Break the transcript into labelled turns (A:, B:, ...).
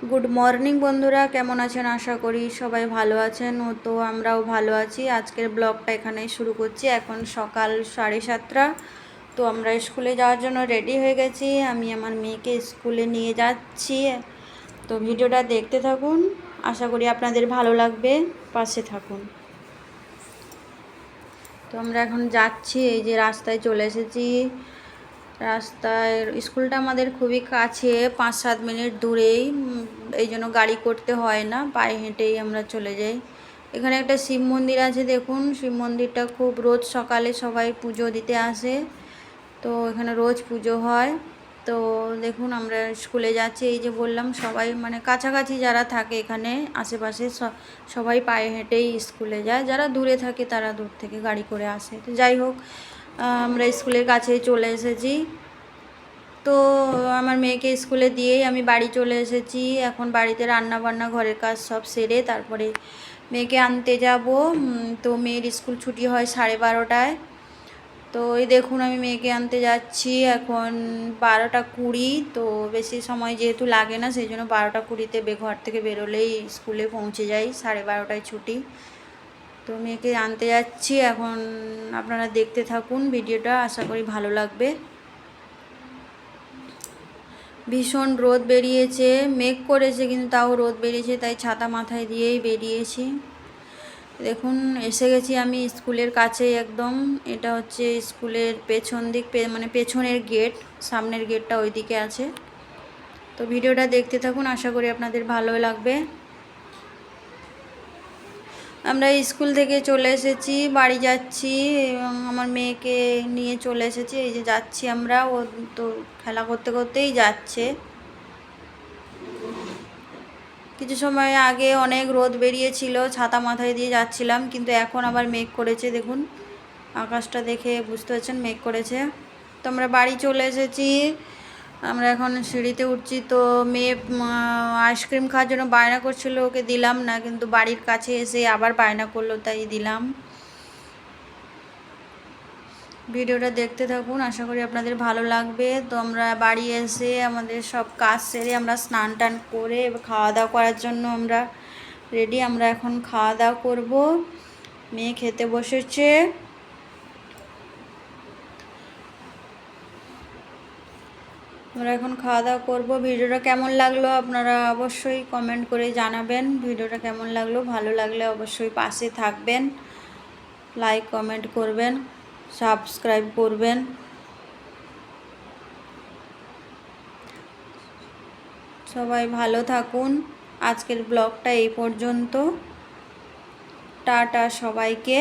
A: Good morning বন্ধুরা, কেমন আছেন? আশা করি সবাই ভালো আছেন। তো আমরাও ভালো আছি। আজকের ব্লগটা এখানেই শুরু করছি। এখন সকাল 7:30। তো আমরা স্কুলে যাওয়ার জন্য রেডি হয়ে গেছি। আমি আমার মেয়েকে স্কুলে নিয়ে যাচ্ছি। তো ভিডিওটা দেখতে থাকুন, আশা করি আপনাদের ভালো লাগবে। পাশে থাকুন। তো আমরা এখন যাচ্ছি, এই যে রাস্তায় চলে এসেছি। রাস্তায় স্কুলটা আমাদের খুবই কাছে, 5-7 মিনিট দূরেই। এই জন্য গাড়ি করতে হয় না, পায়ে হেঁটেই আমরা চলে যাই। এখানে একটা শিব মন্দির আছে, দেখুন। শিব মন্দিরটা খুব রোজ সকালে সবাই পুজো দিতে আসে। তো এখানে রোজ পুজো হয়। তো দেখুন আমরা স্কুলে যাচ্ছি। এই যে বললাম, সবাই মানে কাছাকাছি যারা থাকে এখানে আশেপাশে সবাই পায়ে হেঁটেই স্কুলে যায়। যারা দূরে থাকে তারা দূর থেকে গাড়ি করে আসে। তো যাই হোক, আমরা স্কুলের কাছেই চলে এসেছি। তো আমার মেয়েকে স্কুলে দিয়েই আমি বাড়ি চলে এসেছি। এখন বাড়িতে রান্না বান্না ঘরের কাজ সব সেরে তারপরে মেয়েকে আনতে যাব। তো মেয়ের স্কুল ছুটি হয় 12:30টায়। তো এই দেখুন আমি মেয়েকে আনতে যাচ্ছি। এখন 12:20। তো বেশি সময় যেহেতু লাগে না, সেই জন্য 12:20-তে ঘর থেকে বেরোলেই স্কুলে পৌঁছে যাই। 12:30টায় ছুটি। তো মেয়েকে আনতে যাচ্ছি এখন। আপনারা দেখতে থাকুন ভিডিওটা, আশা করি ভালো লাগবে। ভীষণ রোদ বেরিয়েছে, মেঘ করেছে কিন্তু তাও রোদ বেরিয়েছে, তাই ছাতা মাথায় দিয়েই বেরিয়েছি। দেখুন এসে গেছি আমি স্কুলের কাছে একদম। এটা হচ্ছে স্কুলের পেছন দিক, মানে পেছনের গেট। সামনের গেটটা ওই দিকে আছে। তো ভিডিওটা দেখতে থাকুন, আশা করি আপনাদের ভালো লাগবে। আমরা স্কুল থেকে চলে এসেছি, বাড়ি যাচ্ছি এবং আমার মেয়েকে নিয়ে চলে এসেছি। এই যে যাচ্ছি আমরা, ও তো খেলা করতে করতেই যাচ্ছে। কিছু সময় আগে অনেক রোদ বেরিয়েছিল, ছাতা মাথায় দিয়ে যাচ্ছিলাম, কিন্তু এখন আবার মেঘ করেছে। দেখুন আকাশটা দেখে বুঝতে পারছেন মেঘ করেছে। তো আমরা বাড়ি চলে এসেছি। আমরা এখন সিঁড়িতে উঠছি। তো মেয়ে আইসক্রিম খাওয়ার জন্য বায়না করছিল, ওকে দিলাম না, কিন্তু বাড়ির কাছে এসে আবার বায়না করলো, তাই দিলাম। ভিডিওটা দেখতে থাকুন, আশা করি আপনাদের ভালো লাগবে। তো আমরা বাড়ি এসে আমাদের সব কাজ সেরে আমরা স্নান টান করে এবার খাওয়া দাওয়া করার জন্য আমরা রেডি। আমরা এখন খাওয়া দাওয়া করব। মেয়ে খেতে বসেছে। আমরা এখন খাওয়া দাওয়া করবো। ভিডিওটা কেমন লাগলো আপনারা অবশ্যই কমেন্ট করে জানাবেন। ভিডিওটা কেমন লাগলো, ভালো লাগলে অবশ্যই পাশে থাকবেন, লাইক কমেন্ট করবেন, সাবস্ক্রাইব করবেন। সবাই ভালো থাকুন। আজকের ব্লগটা এই পর্যন্ত। টাটা সবাইকে।